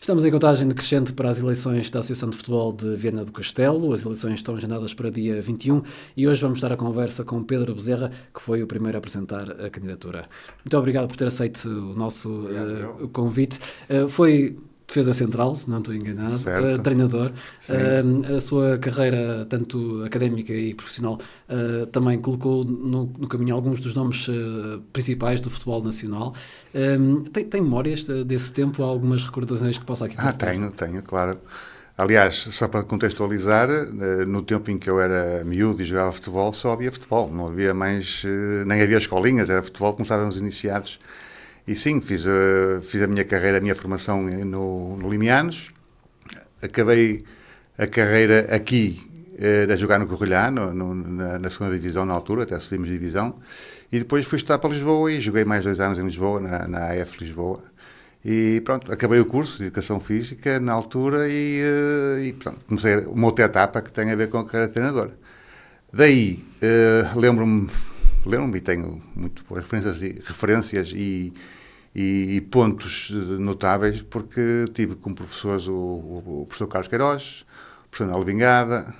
Estamos em contagem decrescente para as eleições da Associação de Futebol de Viana do Castelo. As eleições estão agendadas para dia 21 e hoje vamos estar a conversa com Pedro Bezerra, que foi o primeiro a apresentar a candidatura. Muito obrigado por ter aceito o nosso convite. Foi defesa central, se não estou enganado, treinador. A sua carreira, tanto académica e profissional, também colocou no caminho alguns dos nomes principais do futebol nacional. Tem memórias desse tempo? Há algumas recordações que possa aqui partilhar? Tenho, claro. Aliás, só para contextualizar, no tempo em que eu era miúdo e jogava futebol, só havia futebol, não havia mais, nem havia escolinhas, era futebol, começávamos iniciados. E sim, fiz a minha carreira, a minha formação no Limianos. Acabei a carreira aqui a jogar no Corrilhá, na segunda divisão na altura, até subimos divisão. E depois fui estudar para Lisboa e joguei mais 2 anos em Lisboa, na AF Lisboa. E pronto, acabei o curso de Educação Física na altura e pronto, comecei uma outra etapa que tem a ver com a carreira de treinador. Daí, lembro-me e tenho muito boas referências e pontos notáveis, porque tive como professores o professor Carlos Queiroz, o professor Naldo Vingada,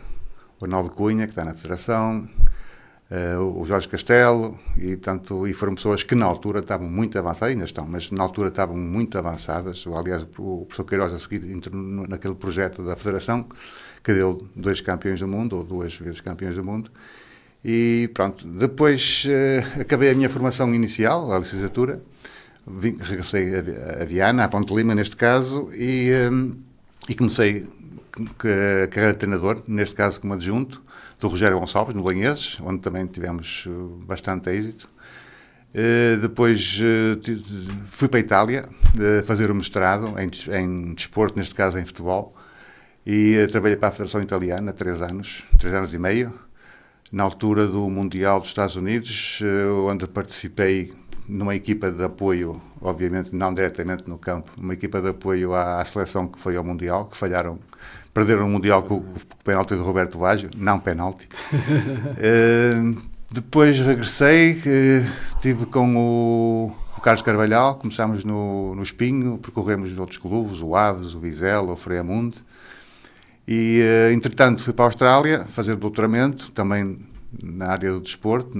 o Arnaldo Cunha, que está na Federação, o Jorge Castelo, e foram pessoas que na altura estavam muito avançadas, ainda estão, mas na altura estavam muito avançadas. Aliás, o professor Queiroz a seguir entrou naquele projeto da Federação, que deu 2 campeões do mundo, ou 2 vezes campeões do mundo. E pronto, depois acabei a minha formação inicial, a licenciatura, regressei a Viana, a Ponte Lima neste caso, e comecei a carreira de treinador, neste caso como adjunto, do Rogério Gonçalves, no Lanheses, onde também tivemos bastante êxito. Depois fui para a Itália fazer o mestrado em desporto, neste caso em futebol, e trabalhei para a Federação Italiana 3 anos e meio, na altura do Mundial dos Estados Unidos, onde participei numa equipa de apoio, obviamente não diretamente no campo, uma equipa de apoio à seleção que foi ao Mundial, que perderam o Mundial com o penalti de Roberto Baggio, não penalti. Depois regressei, estive com o Carlos Carvalhal, começámos no Espinho, percorremos outros clubes, o Aves, o Vizela, o Freamundo. E, entretanto, fui para a Austrália fazer doutoramento, também na área do desporto,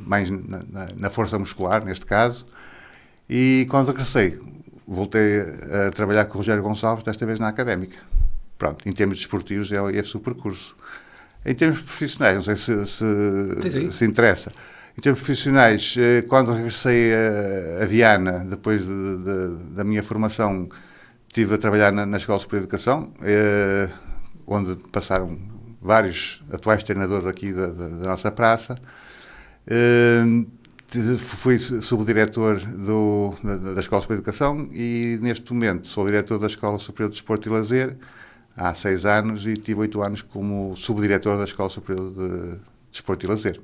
mais na força muscular, neste caso. E quando regressei, voltei a trabalhar com o Rogério Gonçalves, desta vez na Académica. Pronto, em termos desportivos é esse o percurso. Em termos profissionais, não sei se interessa. Em termos profissionais, quando regressei a Viana, depois da minha formação, estive a trabalhar na Escola Superior de Educação, onde passaram vários atuais treinadores aqui da nossa praça. Fui subdiretor da Escola Superior de Educação e, neste momento, sou diretor da Escola Superior de Desporto e Lazer há 6 anos e tive 8 anos como subdiretor da Escola Superior de Desporto e Lazer.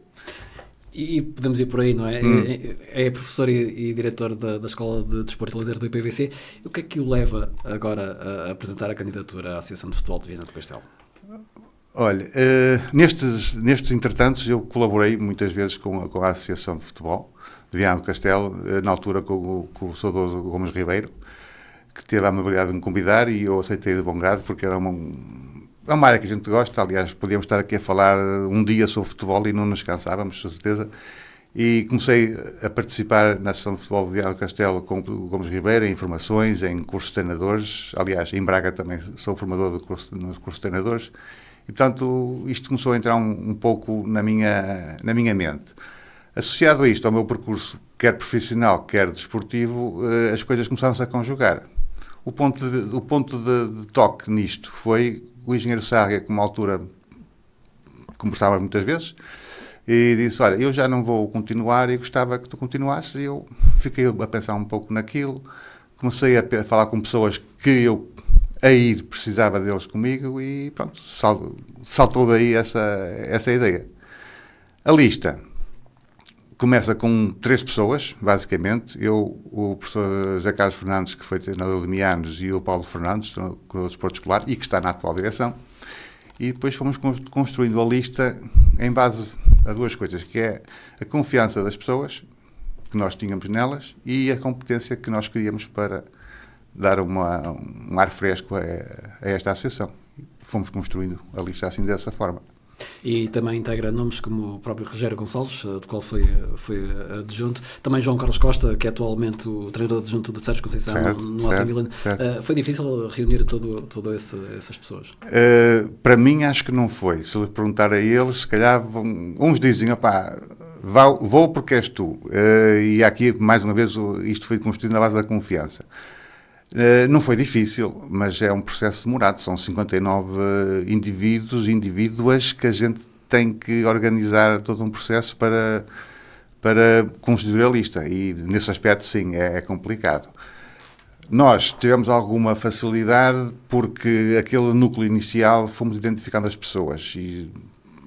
E podemos ir por aí, não é? É professor e diretor da Escola de Desporto e Lazer do IPVC. O que é que o leva agora a apresentar a candidatura à Associação de Futebol de Viana do Castelo? Olha, nestes entretantos eu colaborei muitas vezes com a Associação de Futebol de Viana do Castelo, na altura com o saudoso Gomes Ribeiro, que teve a amabilidade de me convidar e eu aceitei de bom grado, porque era uma área que a gente gosta. Aliás, podíamos estar aqui a falar um dia sobre futebol e não nos cansávamos, com certeza. E comecei a participar na Associação de Futebol de Viana do Castelo com o Gomes Ribeiro, em formações, em cursos de treinadores. Aliás, em Braga também sou formador nos cursos de treinadores. E, portanto, isto começou a entrar um pouco na minha mente. Associado a isto, ao meu percurso, quer profissional, quer desportivo, as coisas começaram-se a conjugar. O ponto de toque nisto foi o engenheiro Sarria, que uma altura conversávamos muitas vezes, e disse: olha, eu já não vou continuar e gostava que tu continuasses. E eu fiquei a pensar um pouco naquilo, comecei a falar com pessoas que eu a ir precisava deles comigo e pronto, saltou daí essa ideia. A lista começa com 3 pessoas, basicamente. Eu, o professor José Carlos Fernandes, que foi treinador de Mianos, e o Paulo Fernandes, treinador de desporto escolar, e que está na atual direção. E depois fomos construindo a lista em base a 2 coisas, que é a confiança das pessoas que nós tínhamos nelas e a competência que nós queríamos para dar um ar fresco a esta associação. Fomos construindo a lista assim dessa forma. E também integra nomes como o próprio Rogério Gonçalves, de qual foi adjunto. Também João Carlos Costa, que é atualmente o treinador adjunto do Sérgio Conceição no AC Milan. Foi difícil reunir todas essas pessoas? Para mim, acho que não foi. Se lhe perguntar a eles, se calhar uns dizem, vou porque és tu. E aqui, mais uma vez, isto foi construído na base da confiança. Não foi difícil, mas é um processo demorado. São 59 indivíduas que a gente tem que organizar todo um processo para constituir a lista. E nesse aspecto, sim, é complicado. Nós tivemos alguma facilidade porque aquele núcleo inicial fomos identificando as pessoas. E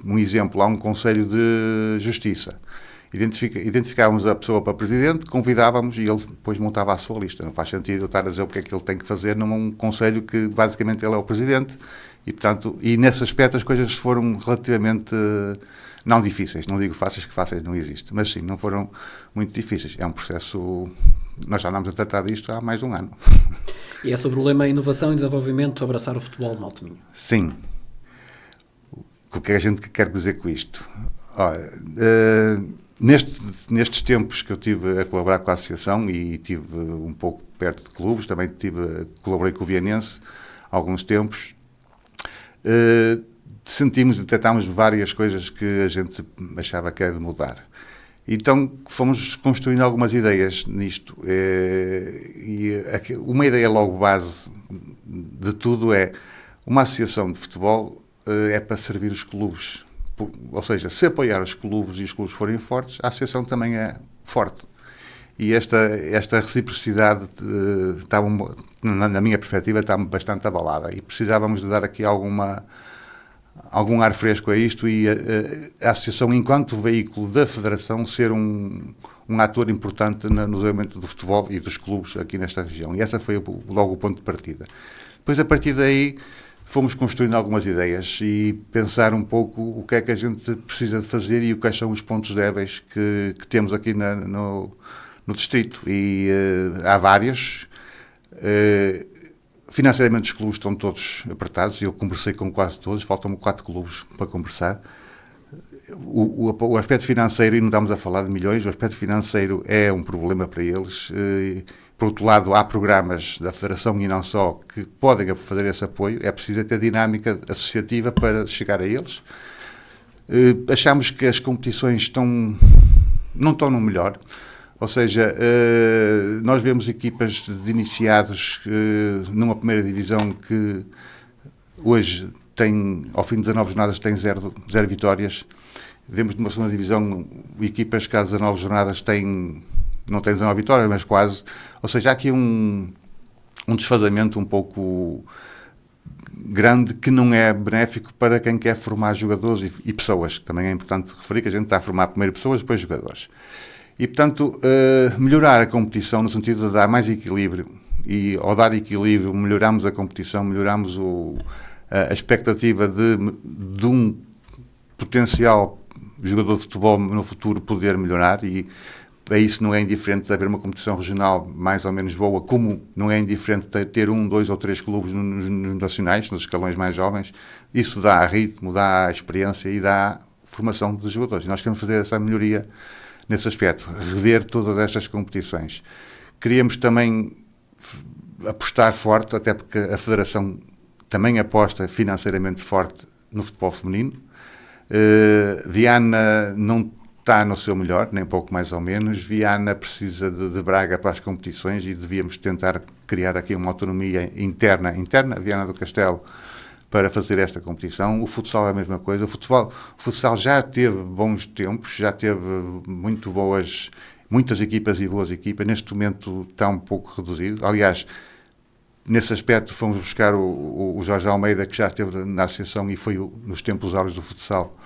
um exemplo, há um Conselho de Justiça. Identificávamos a pessoa para presidente, convidávamos e ele depois montava a sua lista. Não faz sentido eu estar a dizer o que é que ele tem que fazer num conselho que basicamente ele é o presidente e, portanto, nesse aspecto as coisas foram relativamente não difíceis. Não digo fáceis, que fáceis não existe, mas sim, não foram muito difíceis. É um processo, nós já andamos a tratar disto há mais de um ano. E é sobre o lema Inovação e Desenvolvimento, abraçar o futebol no Alto-Minho. Sim. O que é que a gente quer dizer com isto? Olha, nestes tempos que eu tive a colaborar com a associação e tive um pouco perto de clubes, também colaborei com o Vianense há alguns tempos, detectámos várias coisas que a gente achava que era de mudar. Então fomos construindo algumas ideias nisto. E uma ideia logo base de tudo é uma associação de futebol é para servir os clubes. Ou seja, se apoiar os clubes e os clubes forem fortes, a associação também é forte. E esta reciprocidade, na minha perspectiva, está bastante abalada. E precisávamos de dar aqui algum ar fresco a isto e a associação, enquanto veículo da federação, ser um ator importante no desenvolvimento do futebol e dos clubes aqui nesta região. E esse foi logo o ponto de partida. Depois, a partir daí, fomos construindo algumas ideias e pensar um pouco o que é que a gente precisa de fazer e quais são os pontos débeis que temos aqui no distrito. E há vários. Financeiramente, os clubes estão todos apertados. Eu conversei com quase todos, faltam-me 4 clubes para conversar. O aspecto financeiro, e não estamos a falar de milhões, o aspecto financeiro é um problema para eles. Por outro lado, há programas da Federação e não só que podem fazer esse apoio. É preciso ter dinâmica associativa para chegar a eles. Achamos que as competições não estão no melhor. Ou seja, nós vemos equipas de iniciados numa primeira divisão que hoje ao fim de 19 jornadas, tem 0 vitórias. Vemos numa segunda divisão equipas que há 19 jornadas não têm 19 vitórias, mas quase. Ou seja, há aqui um desfazamento um pouco grande que não é benéfico para quem quer formar jogadores e pessoas. Também é importante referir que a gente está a formar primeiro pessoas, depois jogadores. E, portanto, melhorar a competição no sentido de dar mais equilíbrio. E, ao dar equilíbrio, melhoramos a competição, melhoramos a expectativa de um potencial jogador de futebol no futuro poder melhorar. E para isso não é indiferente de haver uma competição regional mais ou menos boa, como não é indiferente de ter 1, 2 ou 3 clubes nos nacionais, nos escalões mais jovens. Isso dá ritmo, dá experiência e dá formação de jogadores. E nós queremos fazer essa melhoria nesse aspecto, rever todas estas competições. Queríamos também apostar forte, até porque a Federação também aposta financeiramente forte no futebol feminino. Viana não está no seu melhor, nem pouco mais ou menos. Viana precisa de Braga para as competições e devíamos tentar criar aqui uma autonomia interna, Viana do Castelo, para fazer esta competição. O futsal é a mesma coisa. O futsal já teve bons tempos, já teve muitas equipas e boas equipas. Neste momento está um pouco reduzido. Aliás, nesse aspecto fomos buscar o Jorge Almeida, que já esteve na associação e foi nos tempos áureos do futsal,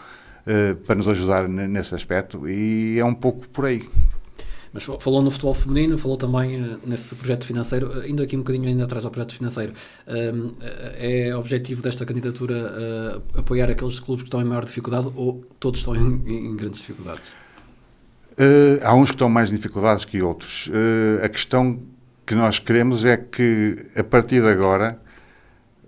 para nos ajudar nesse aspecto. E é um pouco por aí. Mas falou no futebol feminino, falou também nesse projeto financeiro, indo aqui um bocadinho ainda atrás ao projeto financeiro. É objetivo desta candidatura apoiar aqueles clubes que estão em maior dificuldade ou todos estão em grandes dificuldades? Há uns que estão mais dificuldades que outros. A questão que nós queremos é que, a partir de agora,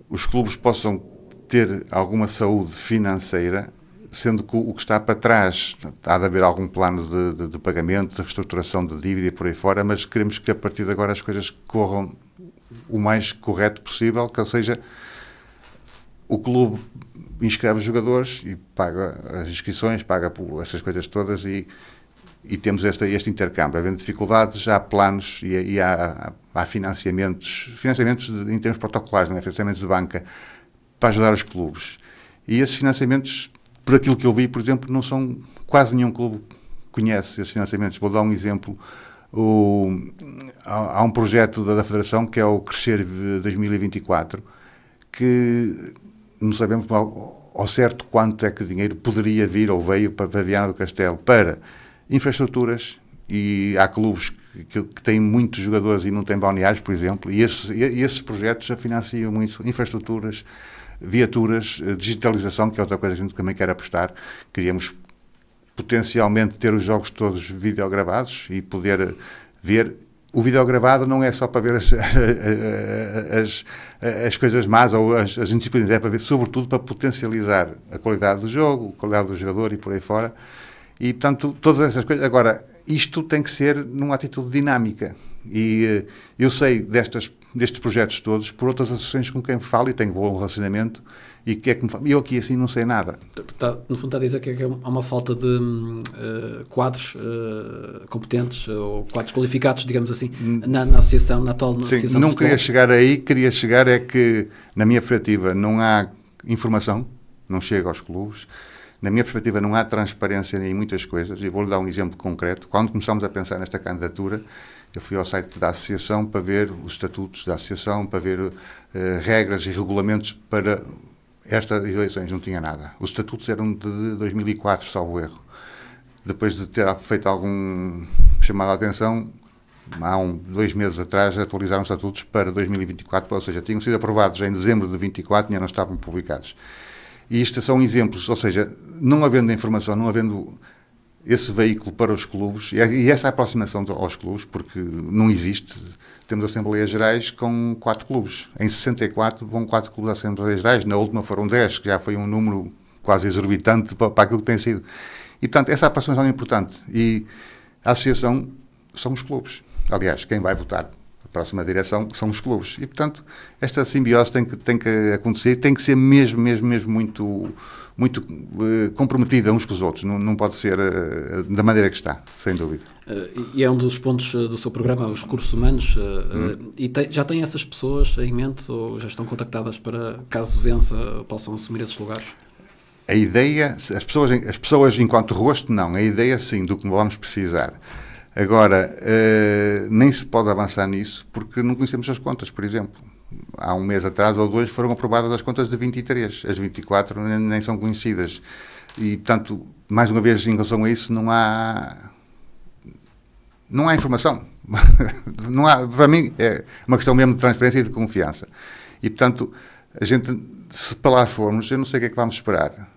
os clubes possam ter alguma saúde financeira, sendo que o que está para trás, há de haver algum plano de pagamento, de reestruturação de dívida e por aí fora, mas queremos que, a partir de agora, as coisas corram o mais correto possível, que seja, o clube inscreve os jogadores e paga as inscrições, paga essas coisas todas e temos este intercâmbio. Havendo dificuldades, há planos e há financiamentos em termos protocolares, não é? Financiamentos de banca para ajudar os clubes. E esses financiamentos, por aquilo que eu vi, por exemplo, não são, quase nenhum clube conhece esses financiamentos. Vou dar um exemplo. Há um projeto da Federação que é o Crescer 2024, que não sabemos ao certo quanto é que dinheiro poderia vir ou veio para Viana do Castelo para infraestruturas, e há clubes que têm muitos jogadores e não têm balneários, por exemplo, e esses projetos já financiam muito infraestruturas, viaturas, digitalização, que é outra coisa que a gente também quer apostar. Queríamos potencialmente ter os jogos todos videogravados e poder ver. O videogravado não é só para ver as coisas más ou as indisciplinas, é para ver, sobretudo, para potencializar a qualidade do jogo, a qualidade do jogador e por aí fora. E, portanto, todas essas coisas. Agora, isto tem que ser numa atitude dinâmica. E eu sei destes projetos todos por outras associações com quem falo e tenho bom relacionamento. E que é que eu aqui assim não sei nada. No fundo está a dizer que há uma falta de quadros competentes ou quadros qualificados, digamos assim, na associação, na atual associação. Não queria chegar aí, queria chegar é que, na minha perspectiva, não há informação, não chega aos clubes. Na minha perspectiva, não há transparência em muitas coisas. E vou-lhe dar um exemplo concreto. Quando começámos a pensar nesta candidatura, eu fui ao site da associação para ver os estatutos da associação, para ver regras e regulamentos para estas eleições. Não tinha nada. Os estatutos eram de 2004, salvo erro. Depois de ter feito algum chamado a atenção, há 2 meses atrás atualizaram os estatutos para 2024, ou seja, tinham sido aprovados em dezembro de 24 e ainda não estavam publicados. E isto são exemplos, ou seja, não havendo informação, não havendo esse veículo para os clubes, e essa aproximação aos clubes, porque não existe. Temos Assembleias Gerais com 4 clubes. Em 64 vão 4 clubes às Assembleias Gerais, na última foram 10, que já foi um número quase exorbitante para aquilo que tem sido. E, portanto, essa aproximação é importante. E a associação são os clubes. Aliás, quem vai votar a próxima direção são os clubes. E, portanto, esta simbiose tem que acontecer, tem que ser mesmo muito comprometida uns com os outros. Não pode ser da maneira que está, sem dúvida. E é um dos pontos do seu programa, os recursos humanos. E já tem essas pessoas em mente ou já estão contactadas para, caso vença, possam assumir esses lugares? A ideia, as pessoas enquanto rosto, não. A ideia, sim, do que vamos precisar. Agora, nem se pode avançar nisso porque não conhecemos as contas, por exemplo. Há um mês atrás ou 2 foram aprovadas as contas de 23. As 24 nem são conhecidas. E, portanto, mais uma vez, em relação a isso, não há informação. Não há, para mim, é uma questão mesmo de transferência e de confiança. E, portanto, a gente, se para lá formos, eu não sei o que é que vamos esperar.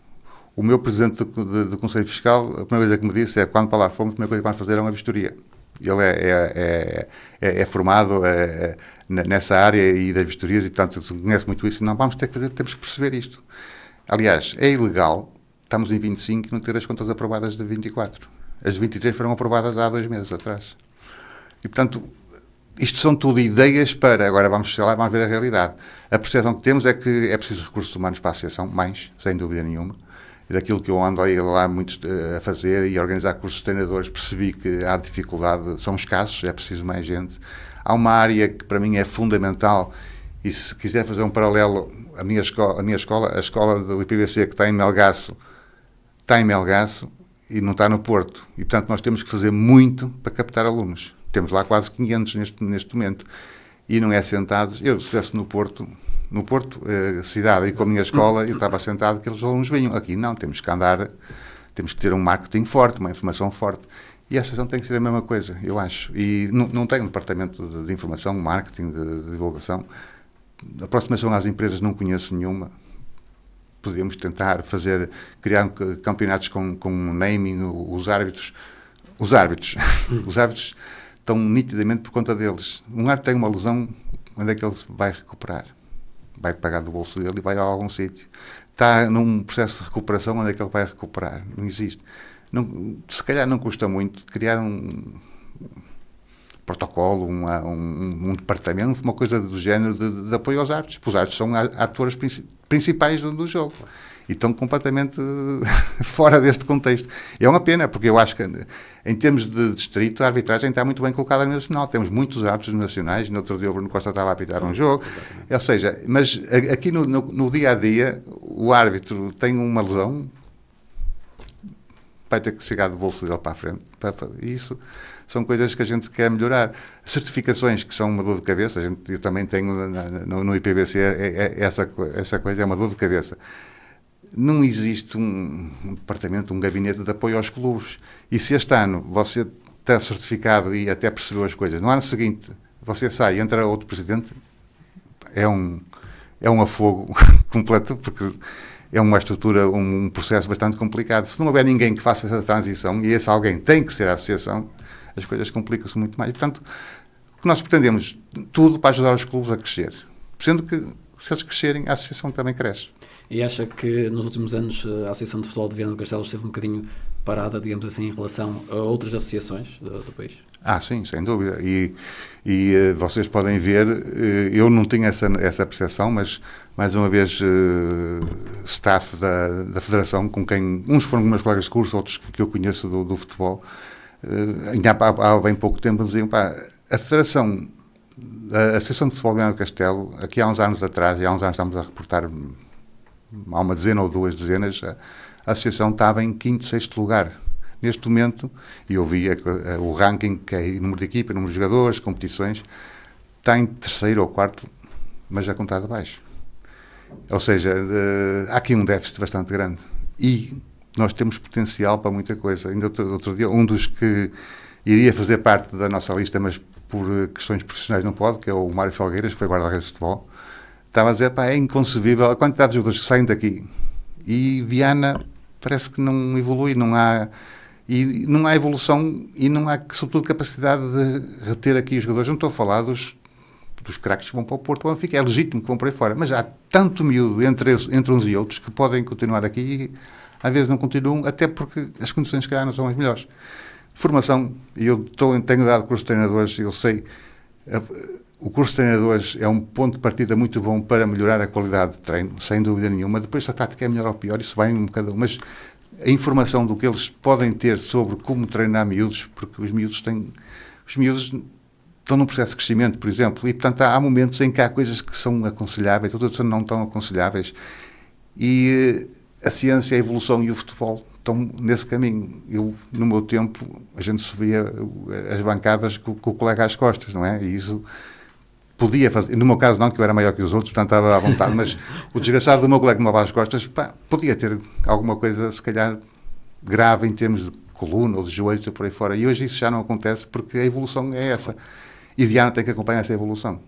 O meu presidente do Conselho Fiscal, a primeira coisa que me disse é que quando para lá formos, a primeira coisa que vamos fazer é uma vistoria. Ele é formado nessa área e das vistorias e, portanto, conhece muito isso. Não, temos que perceber isto. Aliás, é ilegal, estamos em 25 e não ter as contas aprovadas de 24. As 23 foram aprovadas há 2 meses atrás. E, portanto, isto são tudo ideias para... Agora vamos ver a realidade. A percepção que temos é que é preciso recursos humanos para a associação, mais, sem dúvida nenhuma. E daquilo que eu ando lá muitos a fazer e a organizar cursos de treinadores, percebi que há dificuldade, são escassos, é preciso mais gente. Há uma área que para mim é fundamental e se quiser fazer um paralelo, a minha escola, a escola do IPVC que está em Melgaço e não está no Porto. E, portanto, nós temos que fazer muito para captar alunos. Temos lá quase 500 neste momento. E não é sentados. Eu, se estivesse no Porto, cidade, e com a minha escola, eu estava sentado, aqueles alunos vinham. Aqui não, temos que andar, temos que ter um marketing forte, uma informação forte. E a associação tem que ser a mesma coisa, eu acho. E não tem um departamento de informação, marketing, de divulgação. A aproximação às empresas não conheço nenhuma. Podíamos tentar criar campeonatos com naming, os árbitros tão nitidamente por conta deles. Um árbitro tem uma lesão, onde é que ele vai recuperar? Vai pagar do bolso dele e vai a algum sítio. Está num processo de recuperação, onde é que ele vai recuperar? Não existe. Não, se calhar não custa muito criar um protocolo, um departamento, uma coisa do género de apoio aos árbitros. Os árbitros são atores principais do jogo e estão completamente fora deste contexto. E é uma pena, porque eu acho que, em termos de distrito, a arbitragem está muito bem colocada no nacional. Temos muitos árbitros nacionais. No outro dia o Bruno Costa estava a apitar um jogo. Ou seja, mas aqui no dia-a-dia, o árbitro tem uma lesão, vai ter que chegar do bolso dele para a frente. E isso são coisas que a gente quer melhorar. Certificações, que são uma dor de cabeça, eu também tenho no IPBC, essa coisa é uma dor de cabeça. Não existe um departamento, um gabinete de apoio aos clubes. E se este ano você está certificado e até percebeu as coisas, no ano seguinte você sai e entra outro presidente, é um afogo completo, porque é uma estrutura, um processo bastante complicado. Se não houver ninguém que faça essa transição, e esse alguém tem que ser a associação, as coisas complicam-se muito mais. E, portanto, o que nós pretendemos, tudo para ajudar os clubes a crescer. Sendo que, se eles crescerem, a associação também cresce. E acha que nos últimos anos a Associação de Futebol de Viana do Castelo esteve um bocadinho parada, digamos assim, em relação a outras associações do país? Sim, sem dúvida. E vocês podem ver, eu não tinha essa percepção, mas, mais uma vez, staff da Federação, com quem, uns foram meus colegas de curso, outros que eu conheço do futebol, há bem pouco tempo diziam, a Federação, a Associação de Futebol de Viana do Castelo, aqui há uns anos atrás, e há uns anos estamos a reportar, há uma dezena ou duas dezenas, a Associação estava em quinto, sexto lugar. Neste momento, e eu vi o ranking, que é o número de equipa, número de jogadores, competições, está em terceiro ou quarto, mas já contado abaixo. Ou seja, há aqui um déficit bastante grande. E nós temos potencial para muita coisa. Ainda outro dia, um dos que iria fazer parte da nossa lista, mas por questões profissionais não pode, que é o Mário Felgueiras, que foi guarda-redes de futebol, estava a dizer, é inconcebível a quantidade de jogadores que saem daqui. E Viana parece que não evolui, não há evolução e não há, sobretudo, capacidade de reter aqui os jogadores. Não estou a falar dos craques que vão para o Porto ou Benfica, é legítimo que vão por aí fora, mas há tanto miúdo entre uns e outros que podem continuar aqui e às vezes não continuam, até porque as condições se calhar não são as melhores. Formação, tenho dado curso de treinadores, eu sei, o curso de treinadores é um ponto de partida muito bom para melhorar a qualidade de treino, sem dúvida nenhuma. Depois, se a tática é melhor ou pior, isso vai um bocadinho, mas a informação do que eles podem ter sobre como treinar miúdos, porque os miúdos estão num processo de crescimento, por exemplo, e, portanto, há momentos em que há coisas que são aconselháveis, outras não tão aconselháveis, e a ciência, a evolução e o futebol estão nesse caminho. No meu tempo, a gente subia as bancadas com o colega às costas, não é? E isso podia fazer, no meu caso não, que eu era maior que os outros, portanto estava à vontade, mas o desgraçado do meu colega que me levava às costas, podia ter alguma coisa, se calhar, grave em termos de coluna ou de joelhos ou por aí fora. E hoje isso já não acontece porque a evolução é essa. E Viana tem que acompanhar essa evolução.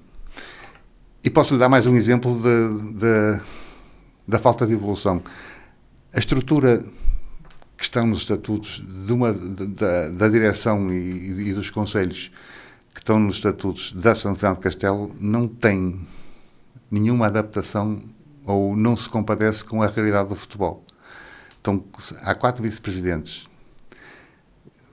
E posso-lhe dar mais um exemplo da falta de evolução. A estrutura que estão nos estatutos da direção e dos conselhos que estão nos estatutos da São Fernando de Castelo não tem nenhuma adaptação ou não se compadece com a realidade do futebol. Então, há 4 vice-presidentes.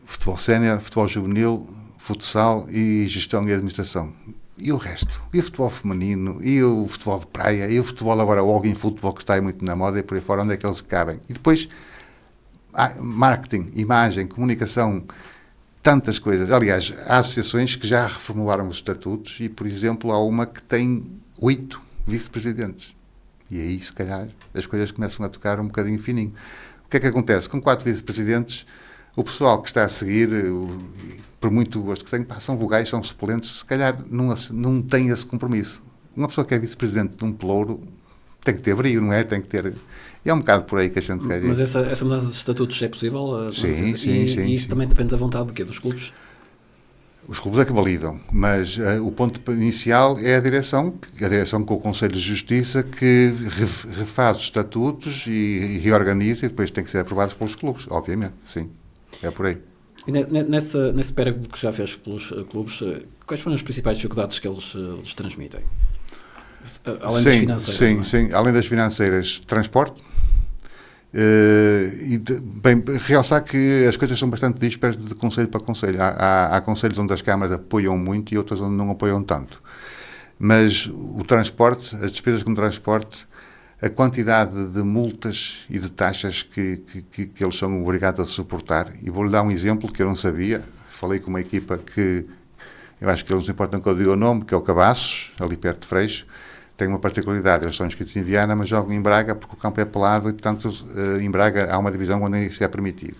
Futebol sénior, futebol juvenil, futsal e gestão e administração. E o resto? E o futebol feminino? E o futebol de praia? E o futebol agora, o walking futebol, que está aí muito na moda e por aí fora, onde é que eles cabem? E depois, marketing, imagem, comunicação, tantas coisas. Aliás, há associações que já reformularam os estatutos e, por exemplo, há uma que tem 8 vice-presidentes. E aí, se calhar, as coisas começam a tocar um bocadinho fininho. O que é que acontece? Com 4 vice-presidentes, o pessoal que está a seguir, por muito gosto que tem, são vogais, são suplentes, se calhar não tem esse compromisso. Uma pessoa que é vice-presidente de um pelouro tem que ter brilho, não é? Tem que ter... E é um bocado por aí que a gente quer ir. Mas essa mudança de estatutos é possível? Sim. E isso também depende da vontade dos clubes? Os clubes é que validam, mas o ponto inicial é a direção com o Conselho de Justiça, que refaz os estatutos e reorganiza e depois tem que ser aprovados pelos clubes, obviamente, sim. É por aí. E nesse périplo que já fez pelos clubes, quais foram as principais dificuldades que eles transmitem? Além das financeiras. Sim. Além das financeiras, transporte. Bem, realçar que as coisas são bastante dispersas de conselho para conselho. Há conselhos onde as câmaras apoiam muito e outras onde não apoiam tanto. Mas o transporte, as despesas com transporte, a quantidade de multas e de taxas que eles são obrigados a suportar. E vou-lhe dar um exemplo que eu não sabia. Falei com uma equipa que, eu acho que eles não importam que eu diga o nome, que é o Cabaços, ali perto de Freixo. Tem uma particularidade, eles estão inscritos em Viana, mas jogam em Braga porque o campo é pelado e, portanto, em Braga há uma divisão onde isso é permitido.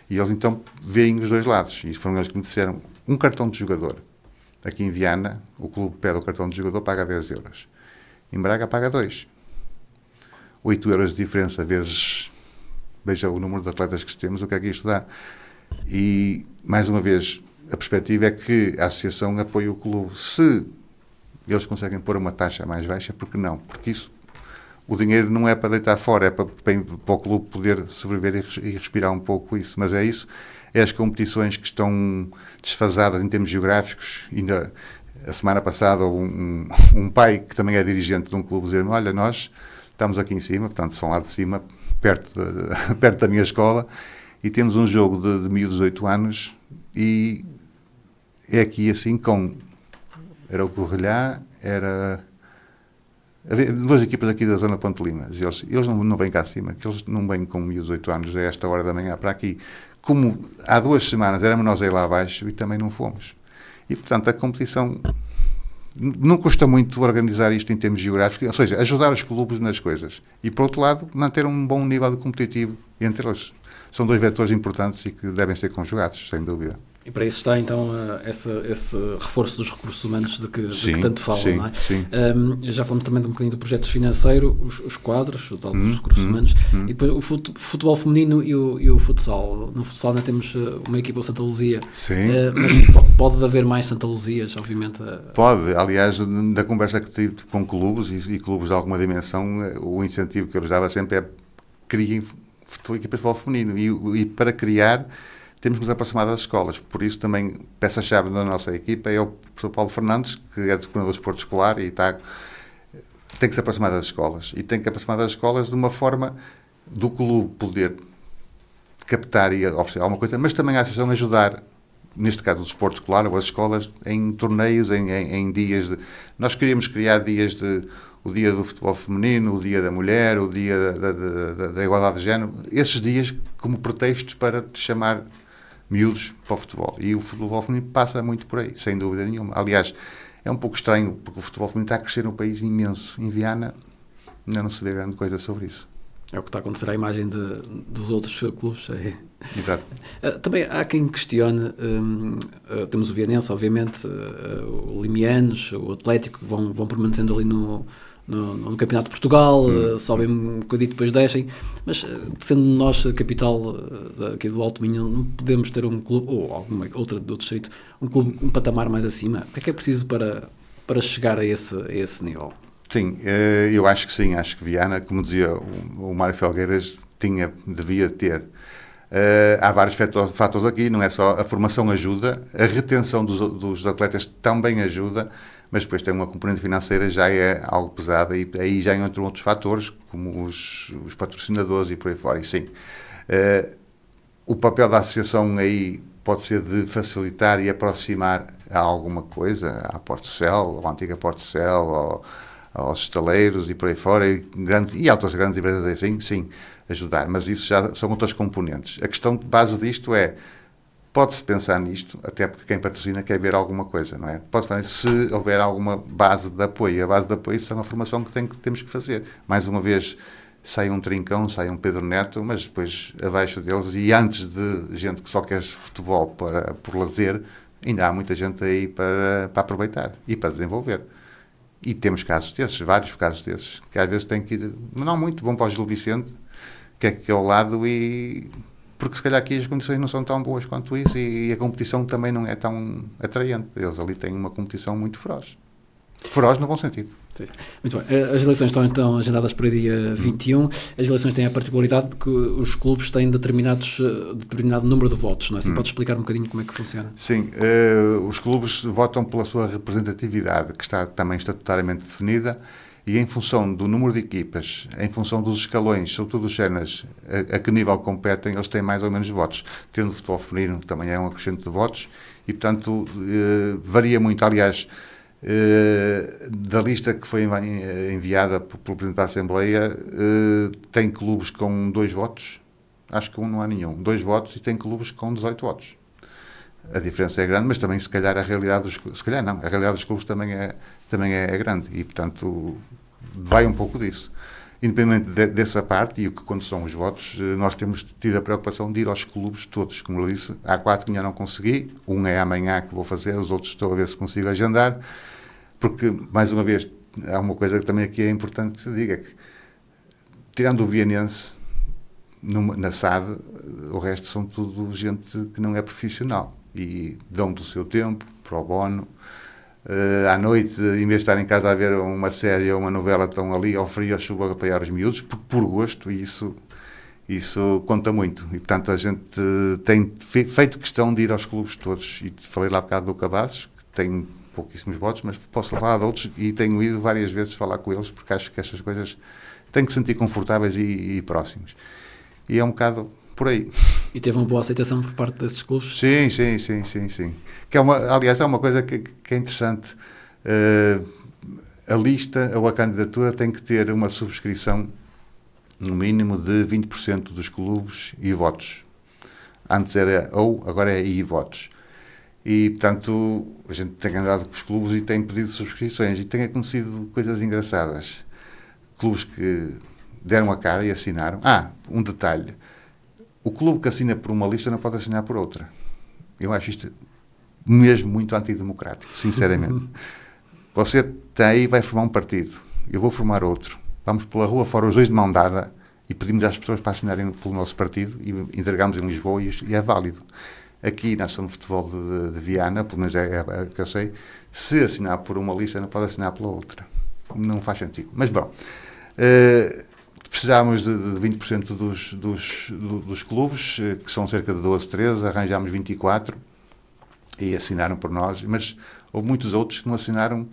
E eles, então, veem os dois lados. E foram eles que me disseram, um cartão de jogador. Aqui em Viana, o clube pede o cartão de jogador, paga 10 euros. Em Braga, paga 2. 8 euros de diferença, vezes, veja o número de atletas que temos, o que é que isto dá. E, mais uma vez, a perspectiva é que a associação apoia o clube. Se eles conseguem pôr uma taxa mais baixa, por que não? Porque isso, o dinheiro não é para deitar fora, é para o clube poder sobreviver e respirar um pouco isso. Mas é isso, é as competições que estão desfasadas em termos geográficos. Ainda a semana passada, um pai que também é dirigente de um clube dizer-me, olha, nós estamos aqui em cima, portanto, são lá de cima, perto da minha escola, e temos um jogo de miúdos de 18 anos, e é aqui assim com... Era o Correlhá, havia duas equipas aqui da zona de Ponte Lima. Eles não vêm cá acima, que eles não vêm com miúdos de 8 anos a esta hora da manhã para aqui. Como há 2 semanas éramos nós aí lá abaixo e também não fomos. E, portanto, a competição não custa muito organizar isto em termos geográficos, ou seja, ajudar os clubes nas coisas. E, por outro lado, manter um bom nível de competitivo entre eles. São 2 vetores importantes e que devem ser conjugados, sem dúvida. E para isso está, então, esse reforço dos recursos humanos de que tanto falam, não é? Sim. Já falamos também de um bocadinho do projeto financeiro, os quadros, o tal dos recursos humanos, e depois o futebol feminino e o futsal. No futsal ainda temos uma equipa, o Santa Luzia, mas pode haver mais Santa Luzias, obviamente. Pode, aliás, da conversa que tive com clubes e clubes de alguma dimensão, o incentivo que eu lhes dava sempre é criem equipas de futebol feminino e para criar temos que nos aproximar das escolas. Por isso, também, peça-chave da nossa equipa é o professor Paulo Fernandes, que é do coordenador do desporto escolar e tem que se aproximar das escolas. E tem que aproximar das escolas de uma forma do clube poder captar e oferecer alguma coisa, mas também a associação ajudar, neste caso, o desporto escolar ou as escolas, em torneios, em dias de... Nós queríamos criar dias de... O dia do futebol feminino, o dia da mulher, o dia da igualdade de género. Esses dias como pretextos para chamar miúdos para o futebol. E o futebol feminino passa muito por aí, sem dúvida nenhuma. Aliás, é um pouco estranho, porque o futebol feminino está a crescer num país imenso. Em Viana, ainda não se vê grande coisa sobre isso. É o que está a acontecer à imagem dos outros clubes. Exato. Também há quem questione, temos o Vianense, obviamente, o Limianos, o Atlético, que vão permanecendo ali no Campeonato de Portugal, sobem um bocadinho, depois descem, mas sendo nós a capital aqui do Alto Minho, não podemos ter um clube, ou alguma outra do distrito, um clube, um patamar mais acima? O que é preciso para chegar a esse nível? Sim, eu acho que sim, acho que Viana, como dizia o Mário Felgueiras, devia ter. Há vários fatores aqui, não é só a formação ajuda, a retenção dos atletas também ajuda, mas depois tem uma componente financeira, já é algo pesada, e aí já entram outros fatores, como os patrocinadores e por aí fora. E sim, o papel da associação aí pode ser de facilitar e aproximar a alguma coisa, à Portocel, à antiga Portocel, aos estaleiros e por aí fora, e outras grandes empresas assim, sim, ajudar, mas isso já são outras componentes. A questão de base disto é, pode-se pensar nisto, até porque quem patrocina quer ver alguma coisa, não é? Pode fazer se houver alguma base de apoio. A base de apoio é uma formação que temos que fazer. Mais uma vez, sai um Trincão, sai um Pedro Neto, mas depois abaixo deles, e antes de gente que só quer futebol por lazer, ainda há muita gente aí para aproveitar e para desenvolver. E temos casos desses, vários casos desses, que às vezes têm que ir, não muito, vão para o Gil Vicente, que é aqui ao lado, porque se calhar aqui as condições não são tão boas quanto isso, e a competição também não é tão atraente. Eles ali têm uma competição muito feroz. Feroz no bom sentido. Sim. Muito bem. As eleições estão então agendadas para dia 21. As eleições têm a particularidade de que os clubes têm determinado número de votos, não é? Assim, pode explicar um bocadinho como é que funciona? Sim, os clubes votam pela sua representatividade, que está também estatutariamente definida, e em função do número de equipas, em função dos escalões, sobretudo os séniores, a que nível competem, eles têm mais ou menos votos. Tendo o futebol feminino, também é um acrescente de votos, e portanto varia muito. Aliás, da lista que foi enviada pelo Presidente da Assembleia, tem clubes com 2 votos, acho que não há nenhum, 2 votos, e tem clubes com 18 votos. A diferença é grande, mas também se calhar a realidade dos clubes também é grande, e portanto vai um pouco disso. Independente dessa parte, e o que quando são os votos, nós temos tido a preocupação de ir aos clubes todos, como eu disse. Há 4 que ainda não consegui, um é amanhã que vou fazer, os outros estou a ver se consigo agendar, porque, mais uma vez, há uma coisa que também aqui é importante que se diga, que tirando o Vianense, na SAD, o resto são tudo gente que não é profissional, e dão do seu tempo, pro bono. À noite, em vez de estar em casa a ver uma série ou uma novela, estão ali ao frio, à chuva, a apoiar os miúdos, por gosto, e isso conta muito. E, portanto, a gente tem feito questão de ir aos clubes todos. E falei lá há bocado do Cabazes, que tem pouquíssimos votos, mas posso falar de outros, e tenho ido várias vezes falar com eles, porque acho que estas coisas têm que se sentir confortáveis e próximos. E é um bocado por aí. E teve uma boa aceitação por parte desses clubes? Sim. Que aliás, é uma coisa que é interessante. A lista ou a candidatura tem que ter uma subscrição, no mínimo, de 20% dos clubes e votos. Antes era agora é e votos. E, portanto, a gente tem andado com os clubes e tem pedido subscrições. E tem acontecido coisas engraçadas. Clubes que deram a cara e assinaram. Um detalhe. O clube que assina por uma lista não pode assinar por outra. Eu acho isto mesmo muito antidemocrático, sinceramente. Você tem aí, vai formar um partido. Eu vou formar outro. Vamos pela rua fora, os dois de mão dada, e pedimos às pessoas para assinarem pelo nosso partido, e entregamos em Lisboa, e é válido. Aqui na Associação de Futebol de Viana, pelo menos é que eu sei, se assinar por uma lista, não pode assinar pela outra. Não faz sentido. Mas, bom, precisámos de 20% dos clubes, que são cerca de 12, 13, arranjámos 24 e assinaram por nós, mas houve muitos outros que não assinaram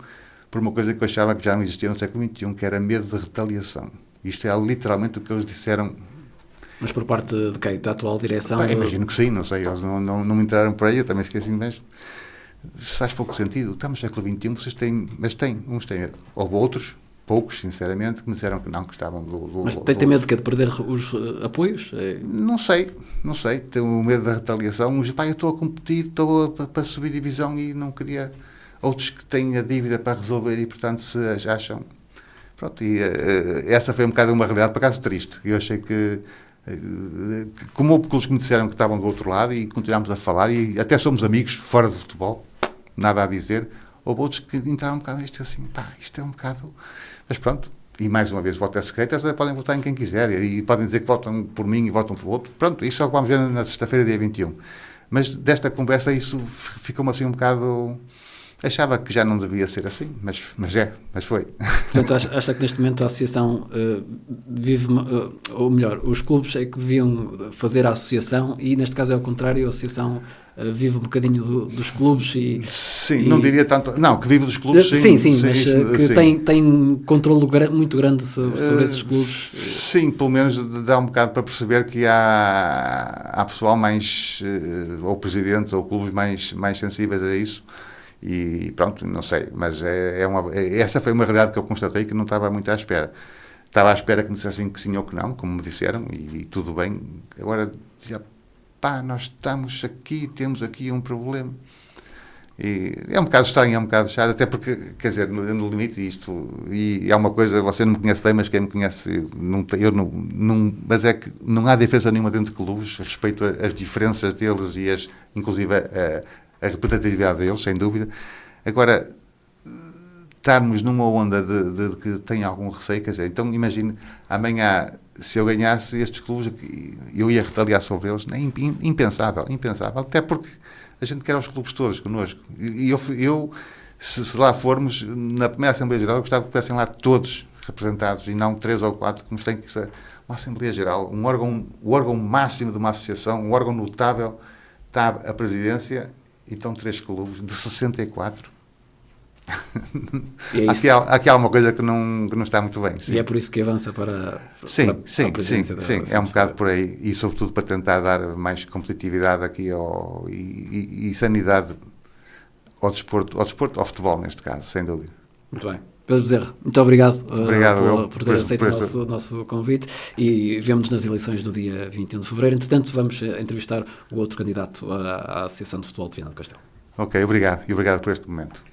por uma coisa que eu achava que já não existia no século XXI, que era medo de retaliação. Isto é literalmente o que eles disseram. Mas por parte de quem? Da atual direção? Imagino que sim, não sei, eles não me entraram por aí, eu também esqueci, mas faz pouco sentido. Estamos no século XXI, vocês têm, mas uns têm, houve outros, poucos, sinceramente, que me disseram que não, que estavam do Mas tem medo de perder os apoios? Não sei, tenho medo da retaliação. Eu estou a competir, estou para subir divisão e não queria. Outros que têm a dívida para resolver e, portanto, se acham. Pronto, e essa foi um bocado uma realidade, por acaso, triste. Eu achei que, como houve clubes que me disseram que estavam do outro lado e continuámos a falar, e até somos amigos fora do futebol, nada a dizer, houve outros que entraram um bocado nisto assim, isto é um bocado. Mas pronto, e mais uma vez, voto é secreto, eles podem votar em quem quiser, e podem dizer que votam por mim e votam pelo outro. Pronto, isso é o que vamos ver na sexta-feira, dia 21. Mas desta conversa, isso ficou-me assim um bocado. Achava que já não devia ser assim, mas foi. Portanto, acha que neste momento a associação vive, ou melhor, os clubes é que deviam fazer a associação e neste caso é ao contrário, a associação vive um bocadinho dos clubes e... Sim, não diria tanto... Não, que vive dos clubes, sim. Mas que tem um controle muito grande sobre esses clubes. Sim, pelo menos dá um bocado para perceber que há pessoal mais, ou presidentes ou clubes mais sensíveis a isso. E pronto, não sei, mas essa foi uma realidade que eu constatei que não estava muito à espera. Estava à espera que me dissessem que sim ou que não, como me disseram, e tudo bem. Agora dizia, nós estamos aqui, temos aqui um problema. E é um bocado estranho, é um bocado chato, até porque, quer dizer, no limite isto, e é uma coisa, você não me conhece bem, mas quem me conhece, mas é que não há diferença nenhuma dentro de clubes, respeito às diferenças deles e inclusive a representatividade deles, sem dúvida. Agora, estarmos numa onda de que tem algum receio, quer dizer, então imagine, amanhã, se eu ganhasse estes clubes, eu ia retaliar sobre eles, é impensável, até porque a gente quer os clubes todos connosco. E eu se lá formos, na primeira Assembleia Geral, eu gostava que estivessem lá todos representados e não 3 ou 4, como tem que ser uma Assembleia Geral, o órgão máximo de uma associação, um órgão notável, está a presidência e estão 3 clubes de 64. E é isso. Aqui há uma coisa que não está muito bem. Sim. E é por isso que avança para a presidência da é um bocado por aí, e sobretudo para tentar dar mais competitividade aqui e sanidade ao desporto, ao futebol neste caso, sem dúvida. Muito bem. Pedro Bezerra, muito obrigado, por ter aceito o nosso convite, e vemo-nos nas eleições do dia 21 de fevereiro. Entretanto, vamos entrevistar o outro candidato à Associação de Futebol de Viana do Castelo. Ok, obrigado, e obrigado por este momento.